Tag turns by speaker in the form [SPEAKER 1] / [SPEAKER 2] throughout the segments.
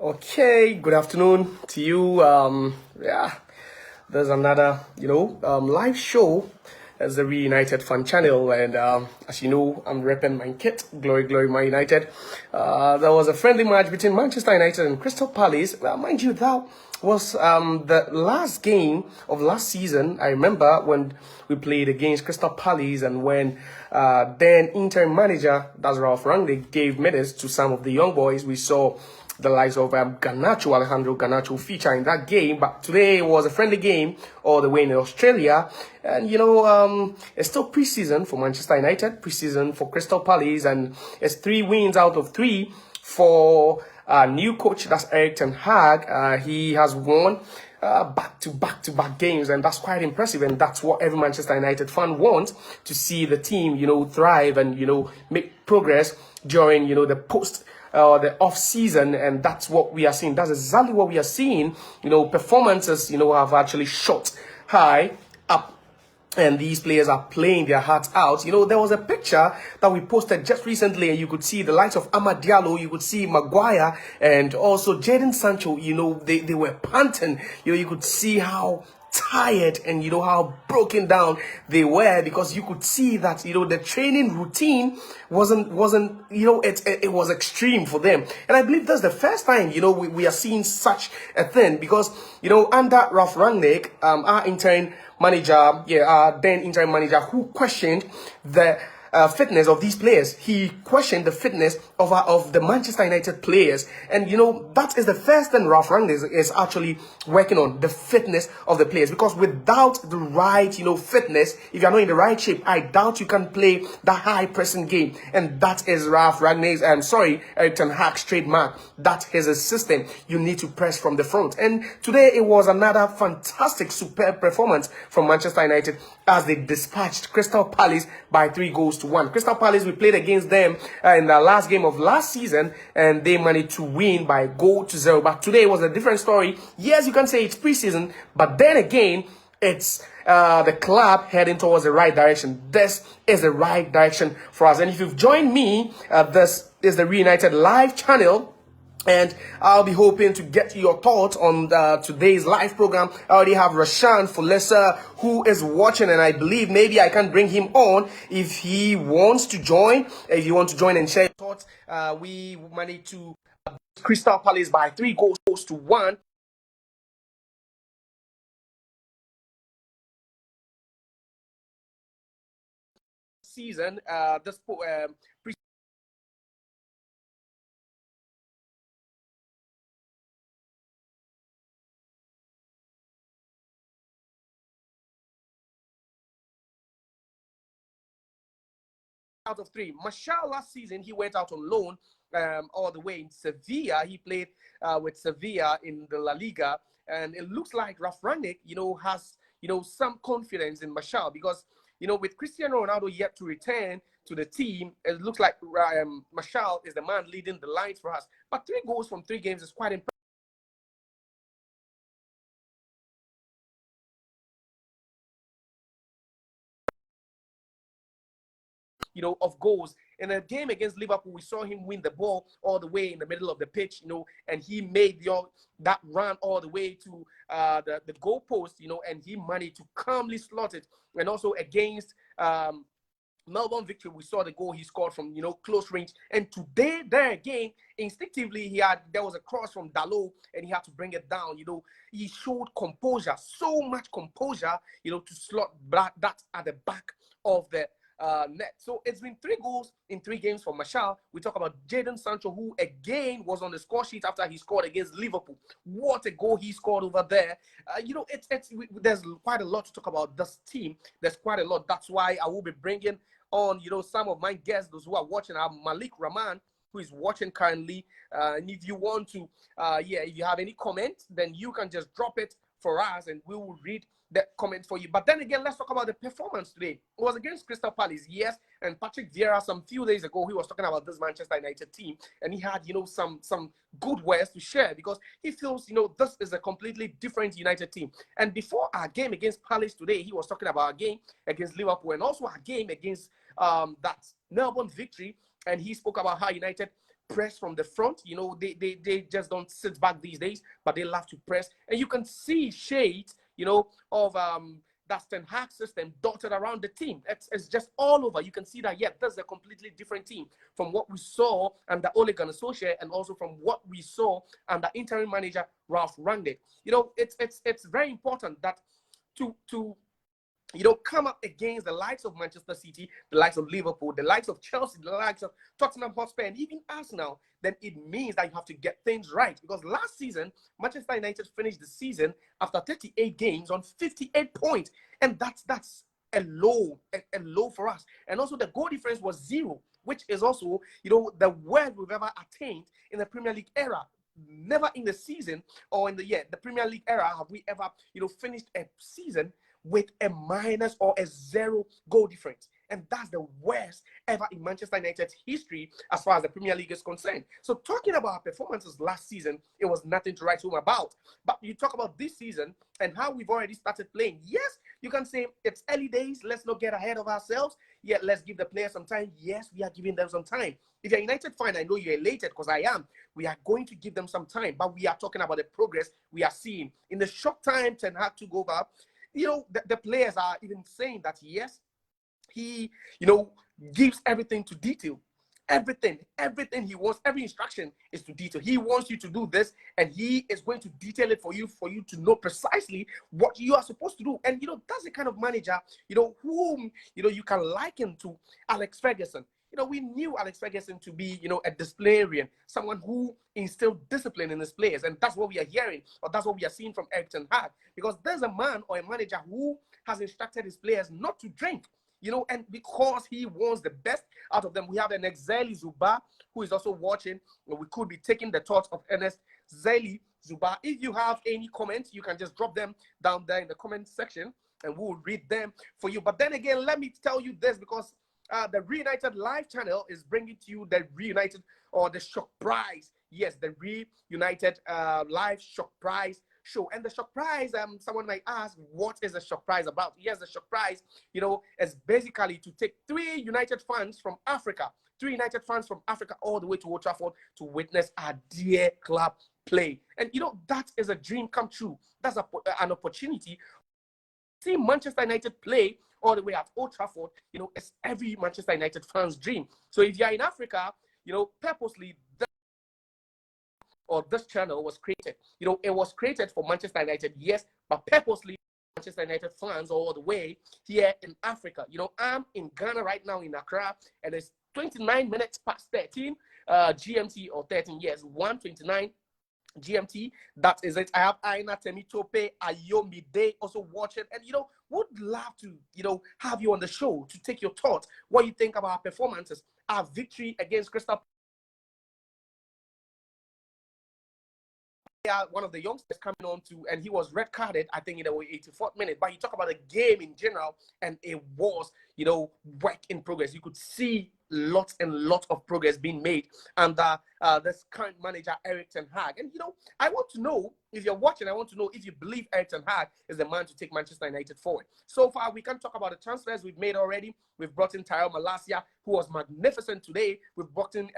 [SPEAKER 1] Okay, good afternoon to you. There's another, live show as the Reunited Fan Channel, and as you know, I'm repping my kit, Glory, Glory, Man United. There was a friendly match between Manchester United and Crystal Palace. Mind you, that was the last game of last season. I remember when we played against Crystal Palace, and when then interim manager, that's Ralph Rangnick, gave minutes to some of the young boys. We saw the likes of Alejandro Garnacho feature in that game. But today was a friendly game all the way in Australia. And, it's still preseason for Manchester United, preseason for Crystal Palace, and it's 3 wins out of 3 for new coach, that's Erik Ten Hag. He has won back-to-back games, and that's quite impressive, and that's what every Manchester United fan wants, to see the team, thrive and, make progress during, the the off season, and that's what we are seeing. That's exactly what we are seeing. Performances, have actually shot high up, and these players are playing their hearts out. There was a picture that we posted just recently, and you could see the likes of Amad Diallo, you could see Maguire, and also Jadon Sancho. They were panting. You could see how tired and how broken down they were, because you could see that the training routine wasn't it was extreme for them. And I believe that's the first time we are seeing such a thing, because under Ralph Rangnick, our interim manager, our then interim manager, who questioned the fitness of these players. He questioned the fitness of the Manchester United players, and that is the first thing Ralph Rangnick is actually working on, the fitness of the players. Because without the right fitness, if you're not in the right shape, I doubt you can play that high pressing game. And that is Ralph Rangnick's, Erik Ten Hag's trademark. That is his system. You need to press from the front. And today it was another fantastic, superb performance from Manchester United as they dispatched Crystal Palace by 3-1. Crystal Palace, we played against them in the last game of last season, and they managed to win by 0-0. But today was a different story. Yes, you can say it's preseason, but then again, it's the club heading towards the right direction. This is the right direction for us. And if you've joined me, this is the Reunited live channel, and I'll be hoping to get your thoughts on today's live program. I already have Rashan Fulesa who is watching, and I believe maybe I can bring him on if he wants to join. If you want to join and share your thoughts, we managed to Crystal Palace by 3-1. Season, this out of 3. Martial last season, he went out on loan all the way in Sevilla. He played with Sevilla in the La Liga, and it looks like Ralph Rangnick, has some confidence in Martial, because with Cristiano Ronaldo yet to return to the team, it looks like Martial is the man leading the lines for us. But 3 goals from 3 games is quite impressive. Of goals. In a game against Liverpool, we saw him win the ball all the way in the middle of the pitch, and he made that run all the way to the goal post, and he managed to calmly slot it. And also against Melbourne Victory, we saw the goal he scored from close range. And today, there again, instinctively, there was a cross from Dalot, and he had to bring it down. He showed composure, so much composure, to slot that at the back of the net. So it's been 3 goals in 3 games for Martial. We talk about Jadon Sancho, who again was on the score sheet after he scored against Liverpool. What a goal he scored over there. There's quite a lot to talk about this team. There's quite a lot. That's why I will be bringing on some of my guests, those who are watching. I have Malik Rahman, who is watching currently. And if you want to, if you have any comments, then you can just drop it for us, and we will read the comment for you. But then again, let's talk about the performance today. It was against Crystal Palace, yes, and Patrick Vieira, some few days ago, he was talking about this Manchester United team, and he had some good words to share, because he feels this is a completely different United team. And before our game against Palace today, he was talking about our game against Liverpool, and also our game against that Melbourne Victory, and he spoke about how United press from the front. You know, they just don't sit back these days, but they love to press. And you can see shades, you know, of that Ten Hag system dotted around the team. It's just all over. You can see that, yeah, that's a completely different team from what we saw under Ole Gunnar Solskjaer, and also from what we saw under interim manager Ralph Rangnick. You know, it's very important that to you know, come up against the likes of Manchester City, the likes of Liverpool, the likes of Chelsea, the likes of Tottenham Hotspur, and even Arsenal, then it means that you have to get things right. Because last season, Manchester United finished the season after 38 games on 58 points. And that's a low for us. And also the goal difference was 0, which is also, you know, the worst we've ever attained in the Premier League era. Never in the season or in the Premier League era have we ever, you know, finished a season with a minus or a 0 goal difference. And that's the worst ever in Manchester United's history as far as the Premier League is concerned. So talking about our performances last season, it was nothing to write home about. But you talk about this season and how we've already started playing. Yes, you can say it's early days. Let's not get ahead of ourselves. Yeah, let's give the players some time. Yes, we are giving them some time. If you're United fan, I know you're elated because I am. We are going to give them some time. But we are talking about the progress we are seeing. In the short time Ten Hag took over, you know, the players are even saying that, yes, he, you know, gives everything to detail. Everything he wants, every instruction is to detail. He wants you to do this, and he is going to detail it for you to know precisely what you are supposed to do. And, you know, that's the kind of manager, you know, whom, you know, you can liken to Alex Ferguson. You know, we knew Alex Ferguson to be, you know, a disciplinarian, someone who instilled discipline in his players. And that's what we are hearing, or that's what we are seeing from Eriksen and Hag. Because there's a man or a manager who has instructed his players not to drink, you know, and because he wants the best out of them. We have an Zeli Zuba who is also watching. We could be taking the thoughts of Ernest Zeli Zuba. If you have any comments, you can just drop them down there in the comment section and we'll read them for you. But then again, let me tell you this, because the Reunited Live channel is bringing to you the Reunited, or the Shock Prize. Yes, the Reunited Live Shock Prize show. And the Shock Prize, someone might ask, what is the Shock Prize about? Yes, the Shock Prize, you know, is basically to take 3 United fans from Africa, 3 United fans from Africa all the way to Old Trafford to witness our dear club play. And, you know, that is a dream come true. That's an opportunity. See Manchester United play all the way at Old Trafford, you know, it's every Manchester United fan's dream. So if you're in Africa, you know, purposely, this channel was created. You know, it was created for Manchester United, yes, but purposely Manchester United fans all the way here in Africa. You know, I'm in Ghana right now in Accra, and it's 29 minutes past 13 GMT, or 13 years, 1:29 GMT. That is it. I have Aina Temitope Ayomide also watching, and you know, would love to, you know, have you on the show to take your thoughts, what you think about our performances, our victory against Crystal. One of the youngsters coming on to, and he was red carded, I think, in the 84th minute. But you talk about the game in general, and it was, you know, work in progress. You could see lots and lots of progress being made under this current manager, Eriksen and Hag. And, you know, I want to know, if you're watching, I want to know if you believe Eriksen and Hag is the man to take Manchester United forward. So far, we can talk about the transfers we've made already. We've brought in Tyrell Malacia, who was magnificent today. We've brought in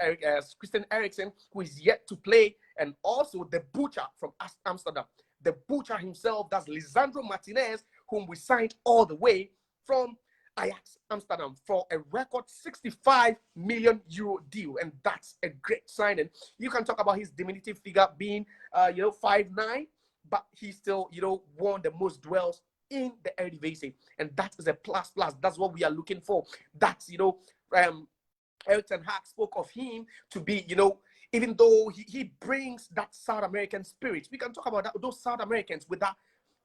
[SPEAKER 1] Christian Eriksen, who is yet to play. And also the butcher from Amsterdam. The butcher himself, that's Lisandro Martinez, whom we signed all the way from Ajax Amsterdam for a record 65 million euro deal. And that's a great signing. You can talk about his diminutive figure being, you know, 5'9", but he still, you know, won the most duels in the Eredivisie. And that is a plus. That's what we are looking for. That's, you know, Eriksen Hag spoke of him to be, you know, even though he brings that South American spirit. We can talk about that, those South Americans with that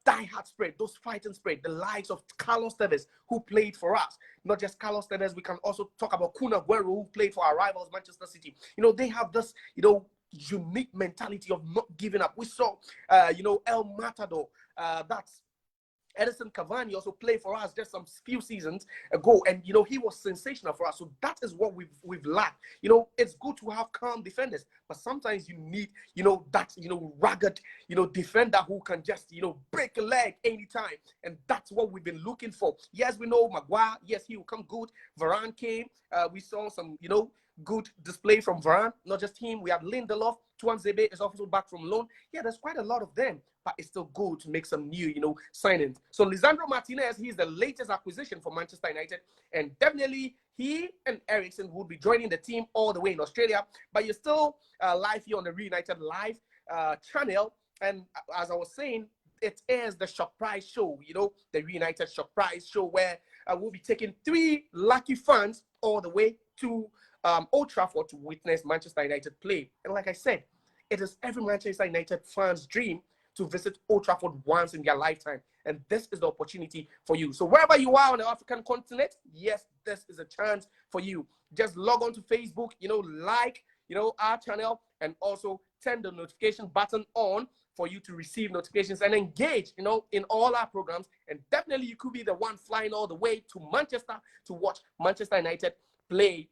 [SPEAKER 1] die-hard spirit, those fighting spirit, the likes of Carlos Tevez, who played for us. Not just Carlos Tevez, we can also talk about Kun Aguero, who played for our rivals, Manchester City. You know, they have this, you know, unique mentality of not giving up. We saw, you know, El Matador, that's Edison Cavani, also played for us just some few seasons ago, and you know, he was sensational for us. So that is what we've lacked. You know, it's good to have calm defenders, but sometimes you need, you know, that, you know, rugged, you know, defender who can just, you know, break a leg anytime, and that's what we've been looking for. Yes, we know Maguire. Yes, he will come good. Varane came. We saw some, you know, good display from Varane. Not just him. We have Lindelof. Tuanzebe is also back from loan. Yeah, there's quite a lot of them, but it's still good to make some new, signings. So Lisandro Martinez, he's the latest acquisition for Manchester United, and definitely he and Eriksen would be joining the team all the way in Australia. But you're still live here on the Reunited Live channel, and as I was saying, it is the surprise show, the Reunited surprise show, where we'll be taking 3 lucky fans all the way to Old Trafford to witness Manchester United play. And like I said, it is every Manchester United fan's dream to visit Old Trafford once in their lifetime. And this is the opportunity for you. So wherever you are on the African continent, yes, this is a chance for you. Just log on to Facebook, like, our channel, and also turn the notification button on for you to receive notifications and engage, in all our programs. And definitely you could be the one flying all the way to Manchester to watch Manchester United play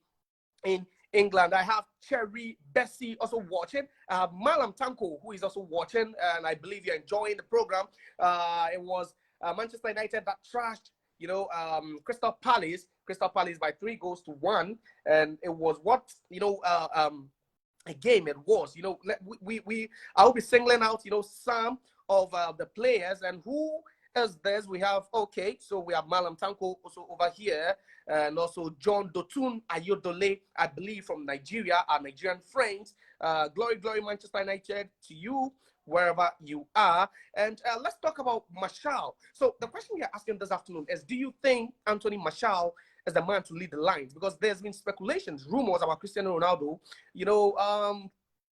[SPEAKER 1] in England. I have Cherry Bessie also watching. Malam Tanko, who is also watching, and I believe you're enjoying the program. It was Manchester United that trashed, Crystal Palace by 3-1, and it was what a game it was. I'll be singling out some of the players. And who is this? We have so we have Malam Tanko also over here, and also John Dotun Ayodole, I believe from Nigeria, our Nigerian friends. Glory Manchester United to you wherever you are. And let's talk about Martial. So the question we are asking this afternoon is, do you think Anthony Martial is the man to lead the lines? Because there's been speculations, rumors about Cristiano Ronaldo,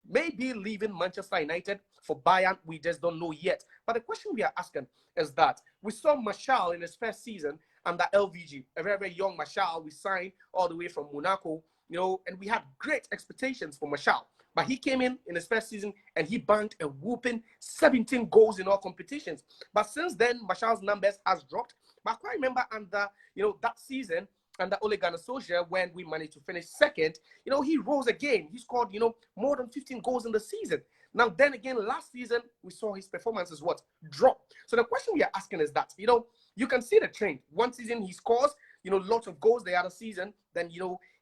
[SPEAKER 1] maybe leaving Manchester United for Bayern. We just don't know yet. But the question we are asking is that we saw Martial in his first season under LVG, a very, very young Martial. We signed all the way from Monaco, and we had great expectations for Martial. But he came in his first season and he banked a whooping 17 goals in all competitions. But since then, Martial's numbers has dropped. But I quite remember under, that season, under Ole Gunnar Solskjaer, when we managed to finish second, he rose again. He scored, more than 15 goals in the season. Now, then again, last season, we saw his performances drop. So the question we are asking is that, you can see the trend. One season he scores, lots of goals. The other season, then,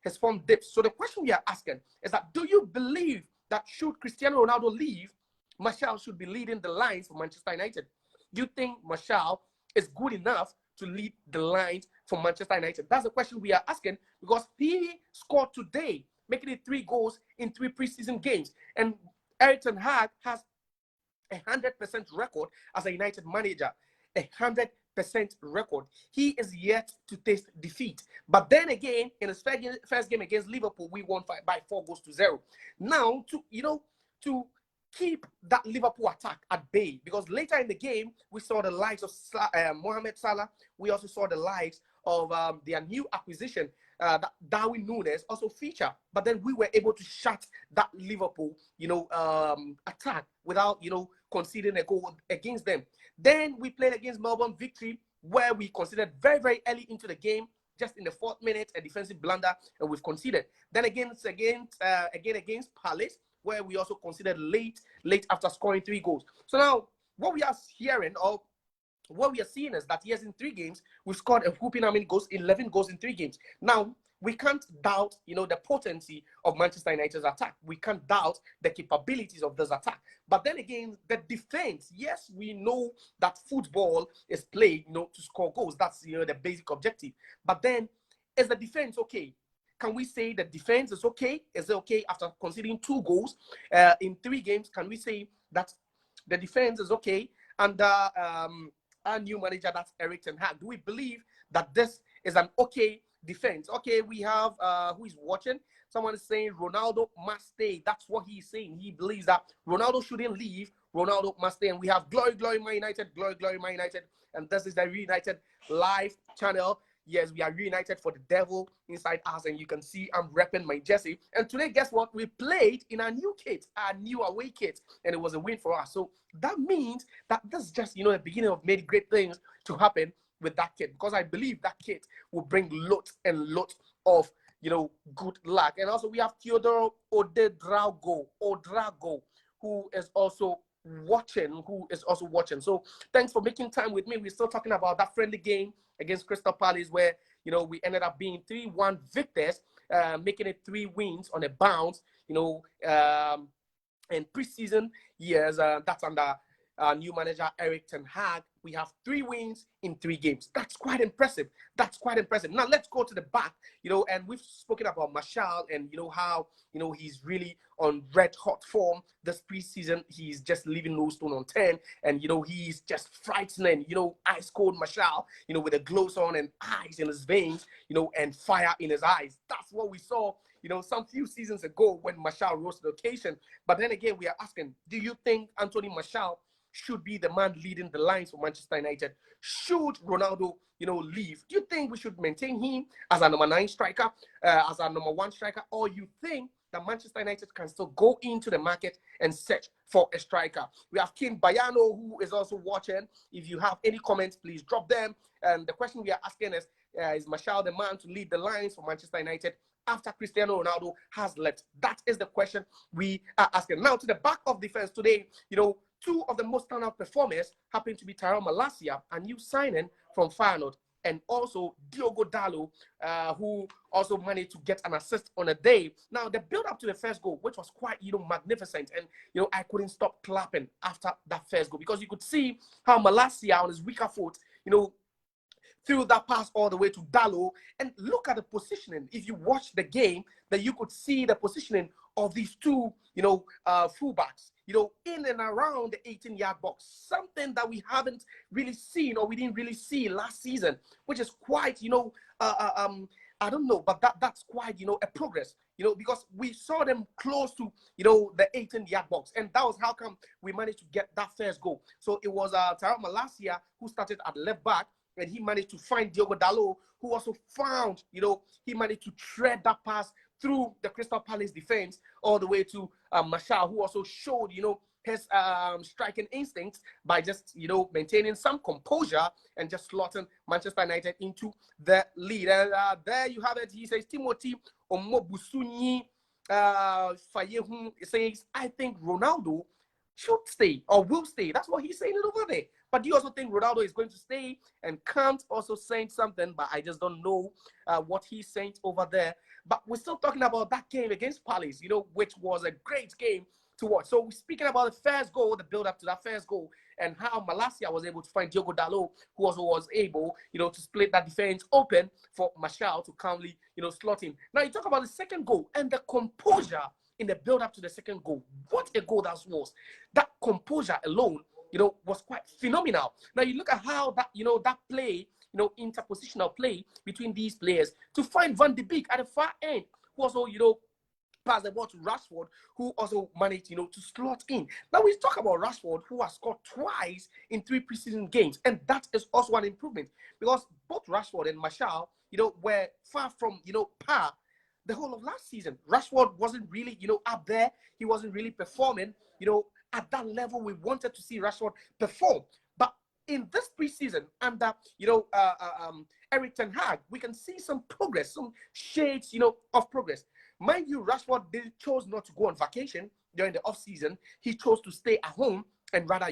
[SPEAKER 1] his form dips. So the question we are asking is that, do you believe that should Cristiano Ronaldo leave, Martial should be leading the lines for Manchester United? You think Martial is good enough to lead the lines for Manchester United? That's the question we are asking, because he scored today, making it 3 goals in 3 preseason games. And Erik ten Hag has a 100% record as a United manager. 100% record. He is yet to taste defeat. But then again, in his first game against Liverpool, we won by 4-0. Now, to keep that Liverpool attack at bay, because later in the game, we saw the likes of Mohamed Salah. We also saw the likes of their new acquisition, that Darwin Núñez also feature. But then we were able to shut that Liverpool, attack without, conceding a goal against them. Then we played against Melbourne Victory, where we conceded very, very early into the game, just in the 4th minute, a defensive blunder, and we've conceded. Then again against Palace, where we also considered late after scoring 3 goals. So now, what we are hearing, or what we are seeing, is that yes, in 3 games, we scored a whooping how many goals? 11 goals in 3 games. Now, we can't doubt, the potency of Manchester United's attack. We can't doubt the capabilities of this attack. But then again, the defense, yes, we know that football is played, to score goals. That's, the basic objective. But then, is the defense okay? Can we say the defense is okay? Is it okay after conceding 2 goals in 3 games? Can we say that the defense is okay under our new manager, that's Erik ten Hag? Do we believe that this is an okay defense? Okay, we have who is watching. Someone is saying Ronaldo must stay. That's what he's saying. He believes that Ronaldo shouldn't leave. Ronaldo must stay. And we have glory Man United, glory Man United. And this is the Reunited Live channel. Yes, we are reunited for the devil inside us, and you can see I'm repping my jersey. And today, guess what? We played in our new kit, our new away kit, and it was a win for us. So that means that this is just, the beginning of many great things to happen with that kit, because I believe that kit will bring lots and lots of, good luck. And also we have Theodoro Odrago, who is also watching. So thanks for making time with me. We're still talking about that friendly game against Crystal Palace, where we ended up being 3-1 victors. making it 3 wins on a bounce, in preseason years. That's under new manager Erik Ten Hag. We have 3 wins in 3 games. That's quite impressive. That's quite impressive. Now let's go to the back, and we've spoken about Martial and how he's really on red hot form this preseason. He's just leaving no stone unturned, and he's just frightening. Ice cold Martial, with the gloves on and ice in his veins, and fire in his eyes. That's what we saw, some few seasons ago when Martial rose to the occasion. But then again, we are asking, do you think Anthony Martial should be the man leading the lines for Manchester United? Should Ronaldo, leave? Do you think we should maintain him as a number 9 striker, as a number 1 striker, or you think that Manchester United can still go into the market and search for a striker? We have King Bayano, who is also watching. If you have any comments, please drop them. And the question we are asking is Martial the man to lead the lines for Manchester United after Cristiano Ronaldo has left? That is the question we are asking. Now, to the back of defense today, 2 of the most standout performers happen to be Tyrell Malacia, a new signing from Feyenoord, and also Diogo Dalot, who also managed to get an assist on a day. Now, the build-up to the first goal, which was quite, magnificent, and, I couldn't stop clapping after that first goal, because you could see how Malacia on his weaker foot, threw that pass all the way to Dalot. And look at the positioning. If you watch the game, that you could see the positioning of these 2, fullbacks, in and around the 18-yard box. Something that we haven't really seen, or we didn't really see last season, which is quite, I don't know, but that's quite, a progress, because we saw them close to, the 18-yard box. And that was how come we managed to get that first goal. So it was Tyrell Malacia who started at left back, and he managed to find Diogo Dalot, who also found, he managed to thread that pass through the Crystal Palace defense all the way to Martial, who also showed, his striking instincts by just, maintaining some composure and just slotting Manchester United into the lead. And there you have it. He says, Timothy Omobusunyi Fayehu says, I think Ronaldo should stay or will stay. That's what he's saying over there. But do you also think Ronaldo is going to stay? And Kant also saying something, but I just don't know what he's saying over there. But we're still talking about that game against Palace, which was a great game to watch. So speaking about the first goal, the build-up to that first goal, and how Malacia was able to find Diogo Dalot, who also was able, to split that defense open for Martial to calmly, slot in. Now you talk about the second goal and the composure in the build-up to the second goal. What a goal that was. That composure alone, was quite phenomenal. Now you look at how that, that play, interpositional play between these players to find Van de Beek at the far end, who also, pass the ball to Rashford, who also managed, to slot in. Now we talk about Rashford, who has scored twice in 3 preseason games, and that is also an improvement, because both Rashford and Martial, were far from, par the whole of last season. Rashford wasn't really, up there. He wasn't really performing, at that level we wanted to see Rashford perform. But in this preseason, under, Erik Ten Hag, we can see some progress, some shades, of progress. Mind you, Rashford chose not to go on vacation during the off-season. He chose to stay at home and rather,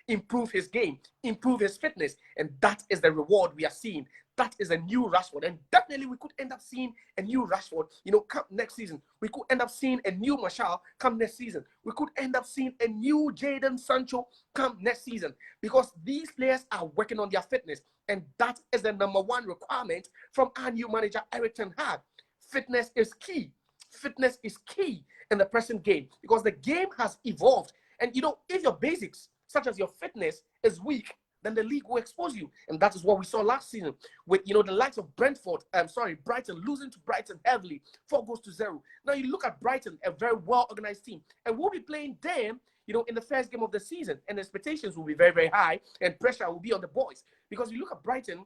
[SPEAKER 1] improve his game, improve his fitness. And that is the reward we are seeing. That is a new Rashford. And definitely we could end up seeing a new Rashford, come next season. We could end up seeing a new Martial come next season. We could end up seeing a new Jadon Sancho come next season, because these players are working on their fitness. And that is the number 1 requirement from our new manager, Erik Ten Hag. Fitness is key. Fitness is key in the present game, because the game has evolved. And, if your basics, such as your fitness, is weak, then the league will expose you. And that is what we saw last season with, the likes of Brighton losing to Brighton heavily, 4-0. Now you look at Brighton, a very well-organized team, and we'll be playing them, in the first game of the season, and expectations will be very, very high, and pressure will be on the boys, because you look at Brighton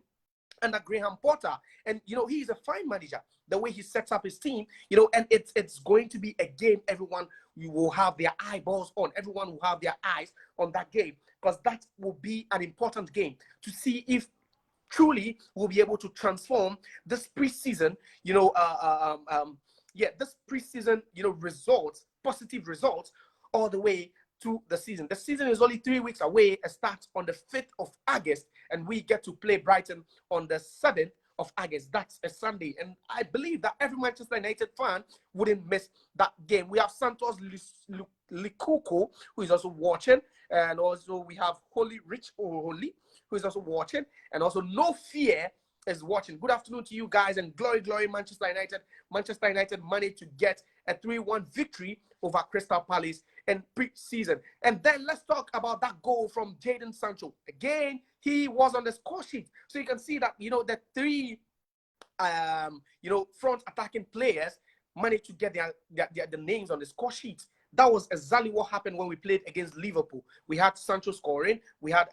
[SPEAKER 1] under Graham Potter, and he's a fine manager. The way he sets up his team, and it's going to be a game everyone will have their eyeballs on. Everyone will have their eyes on that game, because that will be an important game to see if truly we'll be able to transform this preseason, this preseason, results, positive results, all the way to the season. The season is only 3 weeks away. It starts on the 5th of August, and we get to play Brighton on the 7th of August. That's a Sunday. And I believe that every Manchester United fan wouldn't miss that game. We have Santos Likuko, who is also watching. And also we have Holy Rich Holy, who is also watching. And also No Fear is watching. Good afternoon to you guys. And glory, glory, Manchester United. Manchester United managed to get a 3-1 victory over Crystal Palace in pre-season. And then let's talk about that goal from Jadon Sancho. Again, he was on the score sheet. So you can see that, the three, front attacking players managed to get their names on the score sheet. That was exactly what happened when we played against Liverpool. We had Sancho scoring. We had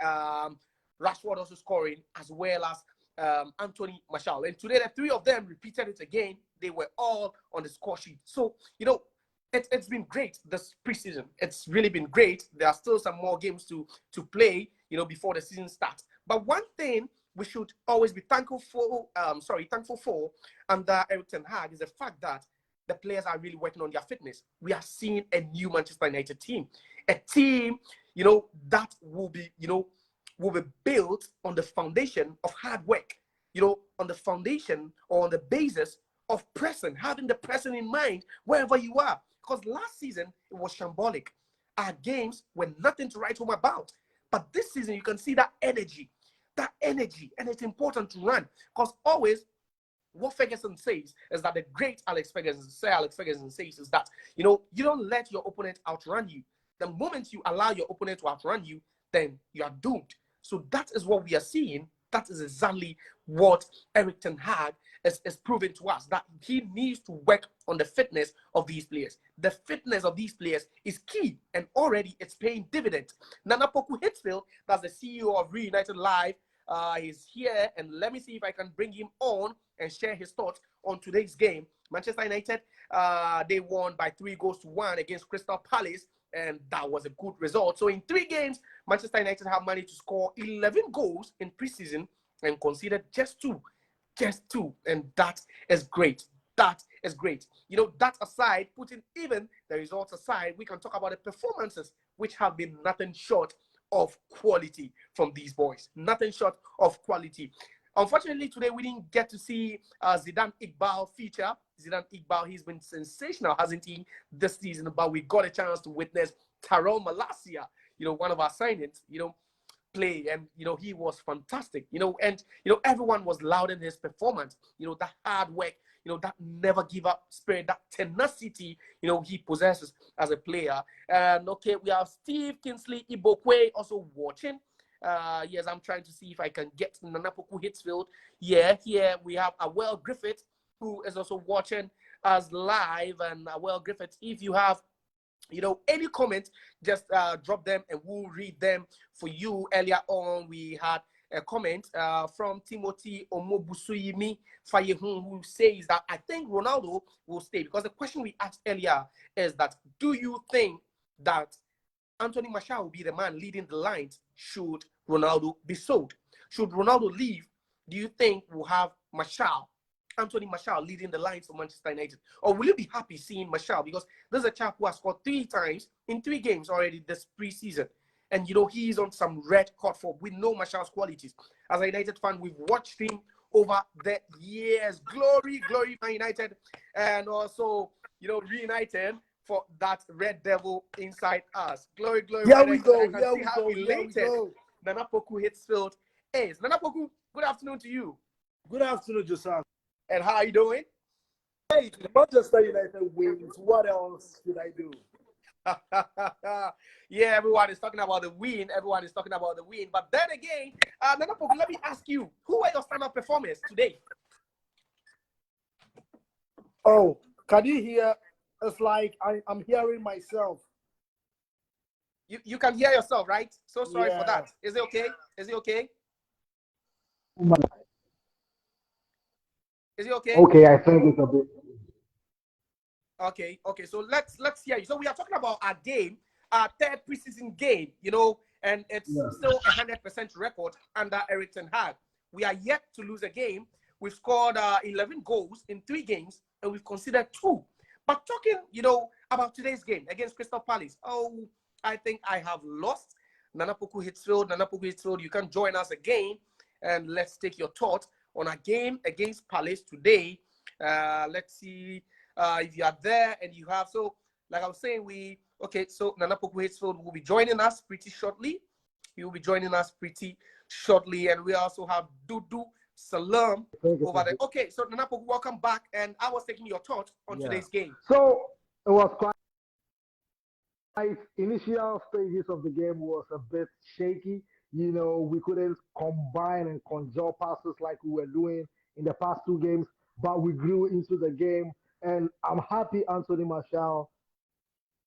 [SPEAKER 1] Rashford also scoring, as well as Anthony Martial. And today, the three of them repeated it again. They were all on the score sheet. So, it's been great this preseason. It's really been great. There are still some more games to play, before the season starts. But one thing we should always be thankful for under Eriksen and Hag is the fact that the players are really working on their fitness. We are seeing a new Manchester United team, a team, that will be built on the foundation of hard work, on the foundation or on the basis of pressing, having the pressing in mind wherever you are. Because last season, it was shambolic. Our games were nothing to write home about. But this season, you can see that energy, and it's important to run. Because always, what Ferguson says is that the great Alex Ferguson says is that, you don't let your opponent outrun you. The moment you allow your opponent to outrun you, then you are doomed. So that is what we are seeing. That is exactly what Erik ten Hag is proving to us, that he needs to work on the fitness of these players. The fitness of these players is key, and already it's paying dividends. Nana-Poku Hitzfield, that's the CEO of Reunited Live, is here, and let me see if I can bring him on and share his thoughts on today's game. Manchester United, they won by 3-1 against Crystal Palace, and that was a good result. So in 3 games, Manchester United have managed to score 11 goals in preseason and conceded just two, and that is great. That is great. That aside, putting even the results aside, we can talk about the performances, which have been nothing short of quality from these boys. Nothing short of quality. Unfortunately, today we didn't get to see Zidane Iqbal feature. Zidane Iqbal, he's been sensational, hasn't he, this season? But we got a chance to witness Tyrell Malacia, one of our signings, play, and he was fantastic, and everyone was lauding his performance, that hard work, that never give up spirit, that tenacity, he possesses as a player. And okay, we have Steve Kingsley Ibokwe also watching. Yes, I'm trying to see if I can get Nana-Poku Hitzfield. Yeah, here we have Awel Griffith, who is also watching us live. And Awel Griffith, if you have any comment, just drop them and we'll read them for you. Earlier on, we had a comment from Timothy Omobusuyimi Fayehun, who says that I think Ronaldo will stay, because the question we asked earlier is that, do you think that Anthony Martial will be the man leading the lines should Ronaldo be sold? Should Ronaldo leave, do you think we'll have Anthony Martial leading the lines for Manchester United? Or will you be happy seeing Martial? Because there's a chap who has scored 3 times in 3 games already this preseason. And, he's on some red hot form. We know Martial's qualities. As a United fan, we've watched him over the years. Glory, glory, Man United. And also, reunited for that Red Devil inside us. Glory, glory.
[SPEAKER 2] Here we go.
[SPEAKER 1] I can see how elated Nana-Poku Hitzfield is. Nana-Poku, good afternoon to you.
[SPEAKER 2] Good afternoon, Josiah.
[SPEAKER 1] And how are you doing?
[SPEAKER 2] Hey, Manchester United wins. What else should I do?
[SPEAKER 1] Yeah, everyone is talking about the win. But then again, Nana-Poku, let me ask you, who were your stand-up performers today?
[SPEAKER 2] Oh, can you hear? It's like I'm hearing myself.
[SPEAKER 1] You can hear yourself, right? So sorry for that. Is it okay? Is it okay?
[SPEAKER 2] Okay, I think it's a bit.
[SPEAKER 1] Okay. So let's hear you. So we are talking about our game, our 3rd preseason game, and it's still 100% record under Erik ten Hag. We are yet to lose a game. We've scored 11 goals in 3 games, and we've conceded 2. But talking, about today's game against Crystal Palace, I think I have lost. Nana-Poku Hitzfield, you can join us again, and let's take your thoughts on a game against Palace today. Let's see if you are there and you have. So, like I was saying, so Nana Poku Hitchfield will be joining us pretty shortly. He will be joining us pretty shortly. And we also have Dudu Salam over there. Okay, so Nana Poku, welcome back. And I was taking your thoughts on today's game.
[SPEAKER 2] So, it was quite initial stages of the game was a bit shaky. We couldn't combine and conjure passes like we were doing in the past two games, but we grew into the game. And I'm happy Anthony Martial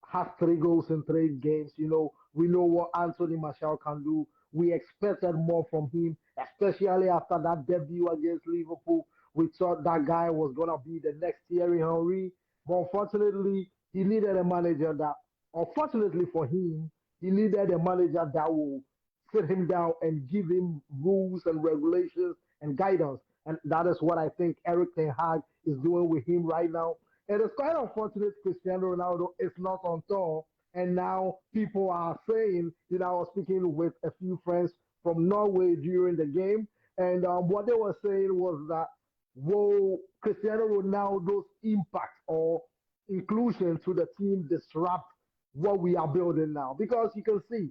[SPEAKER 2] has 3 goals in 3 games. We know what Anthony Martial can do. We expected more from him, especially after that debut against Liverpool. We thought that guy was going to be the next Thierry Henry. But unfortunately, he needed a manager that, unfortunately for him, he needed a manager that will sit him down and give him rules and regulations and guidance. And that is what I think Erik ten Hag is doing with him right now. It is quite unfortunate Cristiano Ronaldo is not on tour. And now people are saying, I was speaking with a few friends from Norway during the game. And what they were saying was that, will Cristiano Ronaldo's impact or inclusion to the team disrupt what we are building now? Because you can see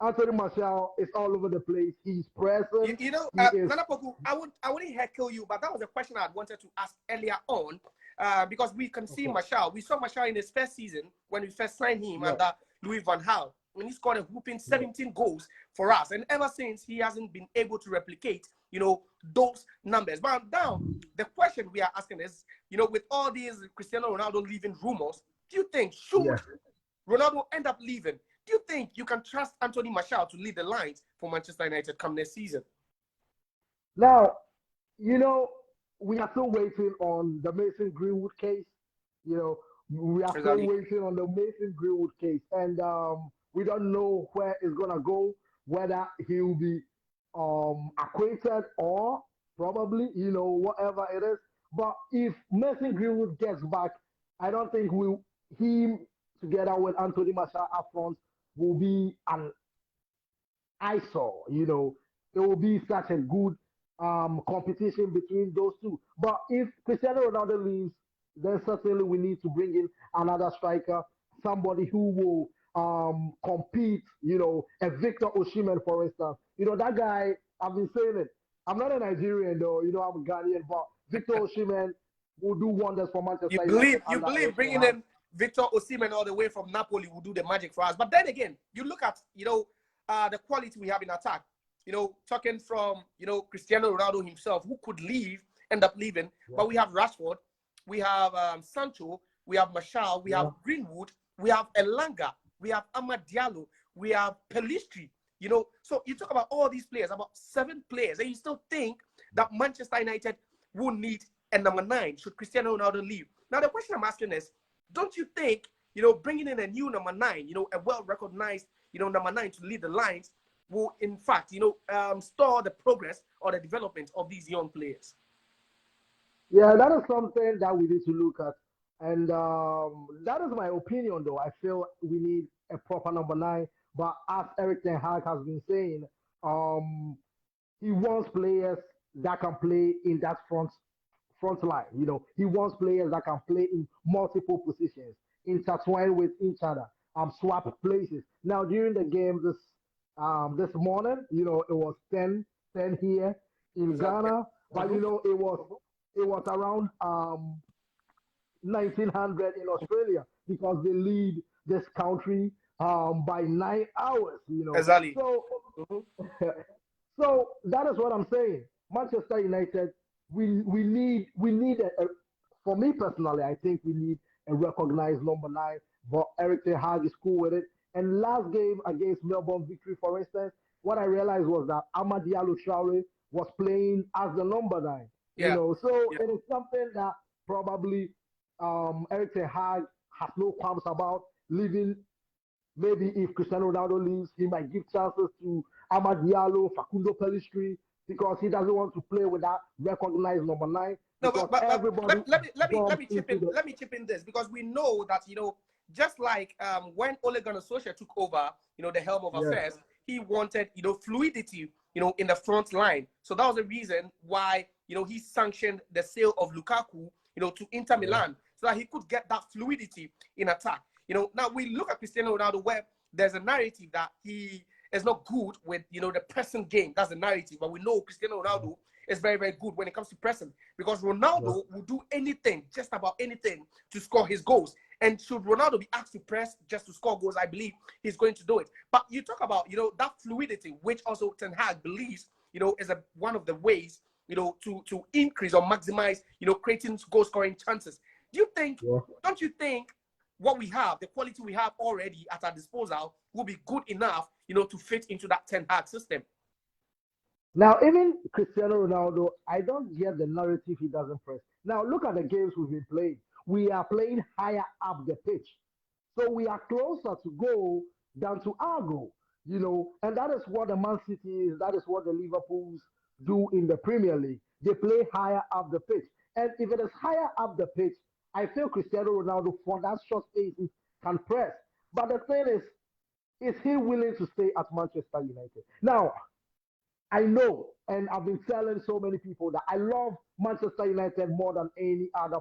[SPEAKER 2] Anthony Martial is all over the place. He's present.
[SPEAKER 1] Nana Poku, I wouldn't heckle you, but that was a question I wanted to ask earlier on. Because we can see Martial. We saw Martial in his first season when we first signed him under Louis van Gaal, when he scored a whooping 17 goals for us. And ever since, he hasn't been able to replicate, those numbers. But now, the question we are asking is, with all these Cristiano Ronaldo leaving rumors, do you think, should Ronaldo end up leaving, do you think you can trust Anthony Martial to lead the lines for Manchester United come next season?
[SPEAKER 2] Now, we are still waiting on the Mason Greenwood case. We are still waiting on the Mason Greenwood case. And we don't know where it's going to go, whether he will be acquitted or probably, whatever it is. But if Mason Greenwood gets back, I don't think him together with Anthony Martial up front will be an eyesore. It will be such a good competition between those two. But if Cristiano Ronaldo leaves, then certainly we need to bring in another striker, somebody who will compete, a Victor Osimhen, for instance. That guy, I've been saying it. I'm not a Nigerian though, I'm a Ghanaian, but Victor Osimhen will do wonders for Manchester United.
[SPEAKER 1] You believe bringing in Victor Osimhen all the way from Napoli will do the magic for us. But then again, you look at, the quality we have in attack. Talking from, Cristiano Ronaldo himself, who could end up leaving. Yeah. But we have Rashford, we have Sancho, we have Martial, we have Greenwood, we have Elanga, we have Amad Diallo, we have Pelistri. So you talk about all these players, about 7 players, and you still think that Manchester United will need a number 9 should Cristiano Ronaldo leave. Now, the question I'm asking is, don't you think, bringing in a new number 9, a well-recognized, number 9 to lead the lines will, in fact, store the progress or the development of these young players?
[SPEAKER 2] Yeah, that is something that we need to look at. And that is my opinion, though. I feel we need a proper number 9. But as Erik ten Hag has been saying, he wants players that can play in that front line. He wants players that can play in multiple positions, intertwine with each other, swap places. Now, during the game this morning, it was 10 here in Ghana, but it was around 1900 in Australia because they lead this country by 9 hours.
[SPEAKER 1] Exactly.
[SPEAKER 2] So, so that is what I'm saying. Manchester United, we need for me personally, I think we need a recognized number 9. But Erik ten Hag is cool with it. And last game against Melbourne Victory, for instance, what I realized was that Amad Diallo Traore was playing as the number 9. It is something that probably Erik ten Hag has no qualms about leaving. Maybe if Cristiano Ronaldo leaves, he might give chances to Amad Diallo, Facundo Pelistri, because he doesn't want to play with that recognized number 9.
[SPEAKER 1] No, but let me chip in this, because we know that just like when Ole Gunnar Solskjaer took over the helm of affairs, he wanted fluidity in the front line. So that was the reason why he sanctioned the sale of Lukaku, to Inter Milan so that he could get that fluidity in attack. Now we look at Cristiano Ronaldo where there's a narrative that he is not good with, the pressing game. That's the narrative. But we know Cristiano Ronaldo is very, very good when it comes to pressing because Ronaldo will do anything, just about anything, to score his goals. And should Ronaldo be asked to press just to score goals, I believe he's going to do it. But you talk about, that fluidity, which also Ten Hag believes, is one of the ways, to increase or maximize, creating goal-scoring chances. Don't you think what we have, the quality we have already at our disposal, will be good enough, to fit into that Ten Hag system?
[SPEAKER 2] Now, even Cristiano Ronaldo, I don't get the narrative he doesn't press. Now, look at the games we've been playing. We are playing higher up the pitch. So we are closer to goal than to our goal, and that is what the Man City is. That is what the Liverpools do in the Premier League. They play higher up the pitch. And if it is higher up the pitch, I feel Cristiano Ronaldo, for that short spaces, can press. But the thing is he willing to stay at Manchester United? Now, I know, and I've been telling so many people that I love Manchester United more than any other